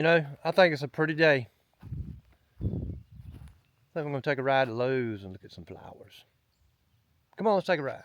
You know, I think it's a pretty day. I think I'm gonna take a ride to Lowe's and look at some flowers. Come on, let's take a ride.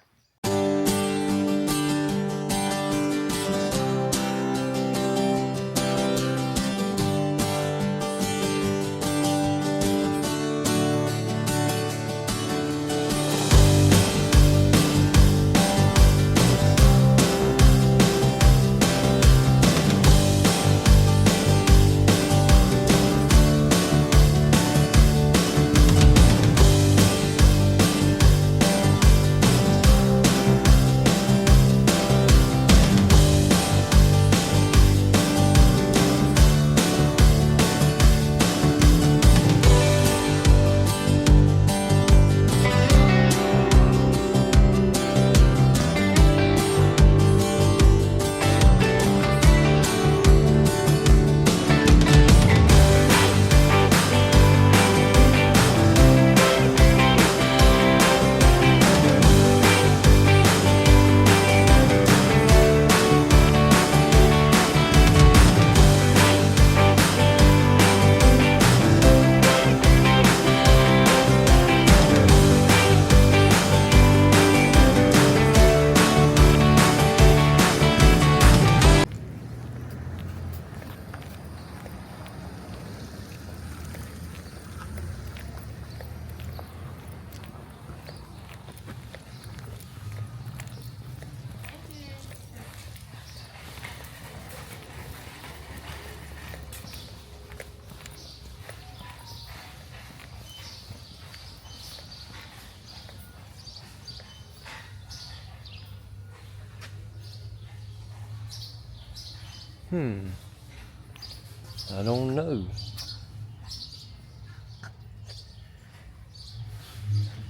I don't know.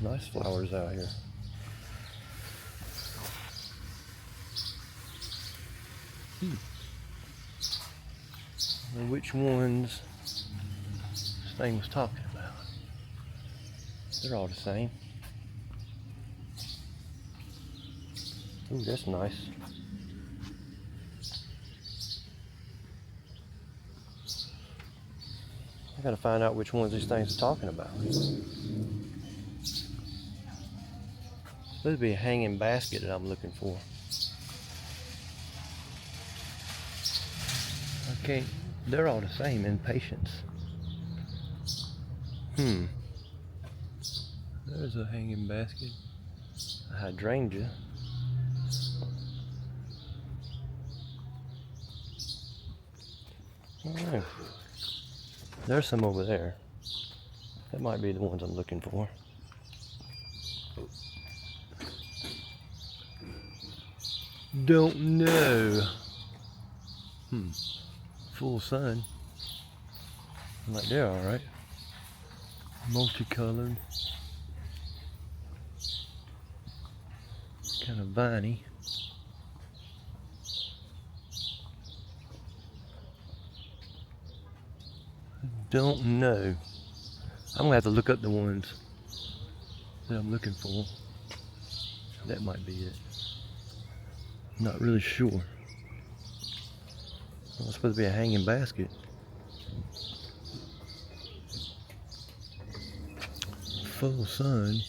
Nice flowers out here. I don't know which ones this thing was talking about. They're all the same. Ooh, that's nice. I gotta find out which ones these things are talking about. This would be a hanging basket that I'm looking for. Okay, they're all the same in patience. There's a hanging basket. A hydrangea. I don't know. There's some over there. That might be the ones I'm looking for. Don't know. Full sun. Like they're alright. Multicolored. Kind of viney. Don't know. I'm gonna have to look up the ones that I'm looking for. That might be it. I'm not really sure. Well, it's supposed to be a hanging basket. Full sun.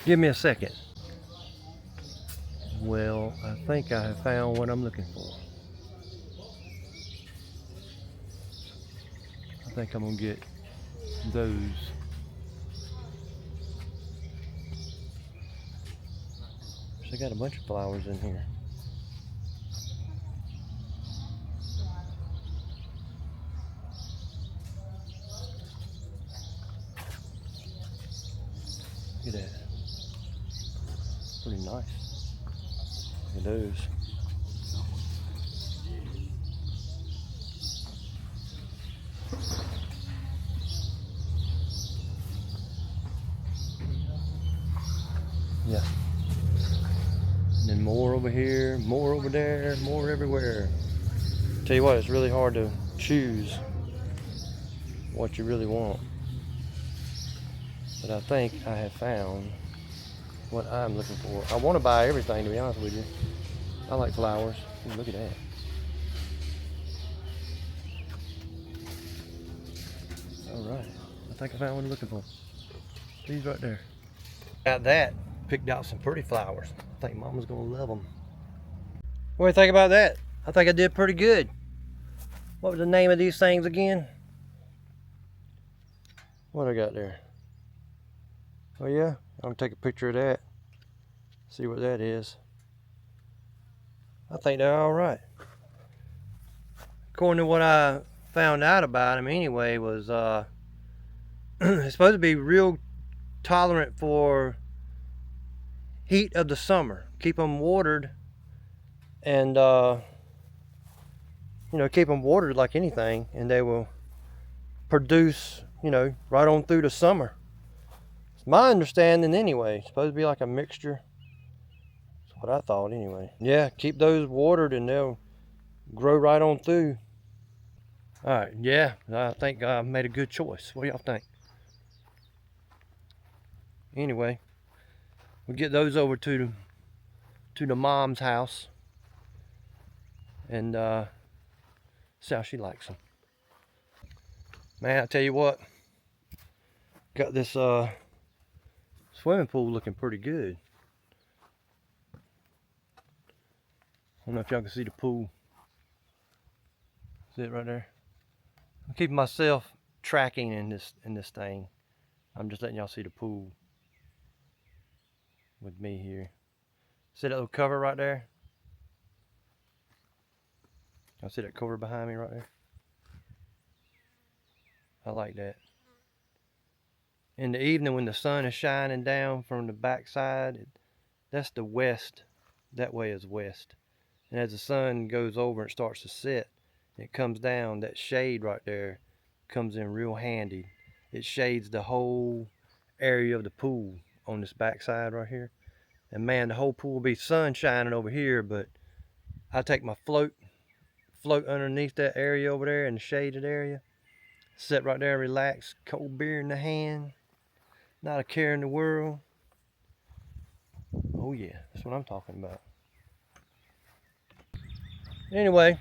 Give me a second. Well, I think I have found what I'm looking for. I think I'm gonna get those. They got a bunch of flowers in here. Look at that. Pretty nice. Look at those. Yeah. And then more over here, more over there, more everywhere. Tell you what, it's really hard to choose what you really want. But I think I have found what I'm looking for. I want to buy everything, to be honest with you. I like flowers. Ooh, look at that. All right, I think I found what I'm looking for. These right there. Got that. Picked out some pretty flowers. I think Mama's gonna love them. What do you think about that? I think I did pretty good. What was the name of these things again? What I got there? Oh yeah, I'm gonna take a picture of that. See what that is. I think they're all right. According to what I found out about them anyway, was it's supposed to be real tolerant for heat of the summer. Keep them watered and you know, keep them watered like anything, and they will produce, you know, right on through the summer. It's my understanding anyway. It's supposed to be like a mixture. That's what I thought anyway. Yeah, keep those watered and they'll grow right on through. All right, yeah, I think I made a good choice. What do y'all think? Anyway, we'll get those over to the mom's house and see how she likes them. Man, I tell you what, got this swimming pool looking pretty good. I don't know if y'all can see the pool. See it right there? I'm keeping myself tracking in this thing. I'm just letting y'all see the pool with me here. See that little cover right there? Y'all see that cover behind me right there? I like that. In the evening when the sun is shining down from the backside, that's the west. That way is west. And as the sun goes over and starts to set, it comes down, that shade right there comes in real handy. It shades the whole area of the pool on this backside right here. And man, the whole pool will be sun shining over here, but I take my float underneath that area over there in the shaded area, sit right there and relax, cold beer in the hand, not a care in the world. Oh yeah, that's what I'm talking about. Anyway,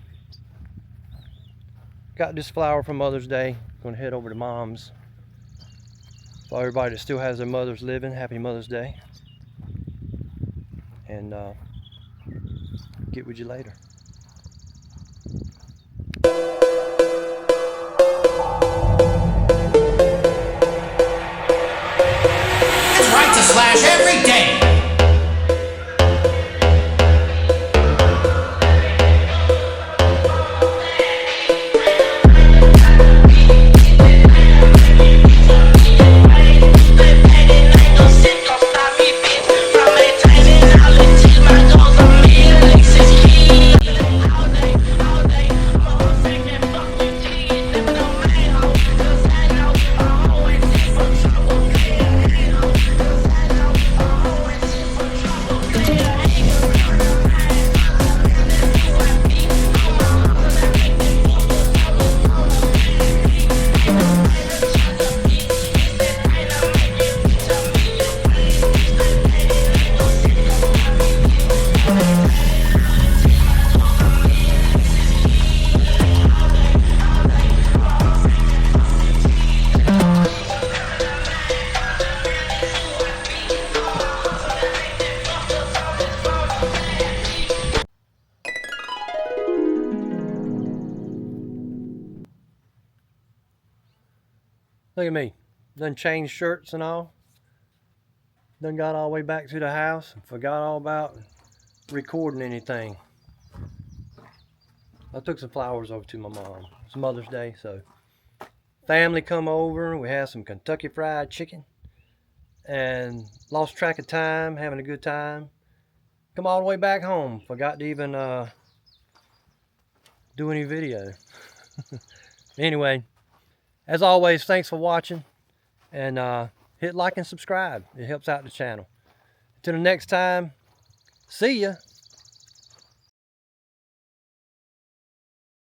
got this flower for Mother's Day. Gonna head over to Mom's. For everybody that still has their mothers living, happy Mother's Day. And get with you later. It's right to slash every day. Look at me. Done changed shirts and all. Done got all the way back to the house and forgot all about recording anything. I took some flowers over to my mom. It's Mother's Day, so family come over. We had some Kentucky Fried Chicken and lost track of time, having a good time. Come all the way back home. Forgot to even do any video. Anyway, as always, thanks for watching, and hit like and subscribe. It helps out the channel. Until the next time, see ya.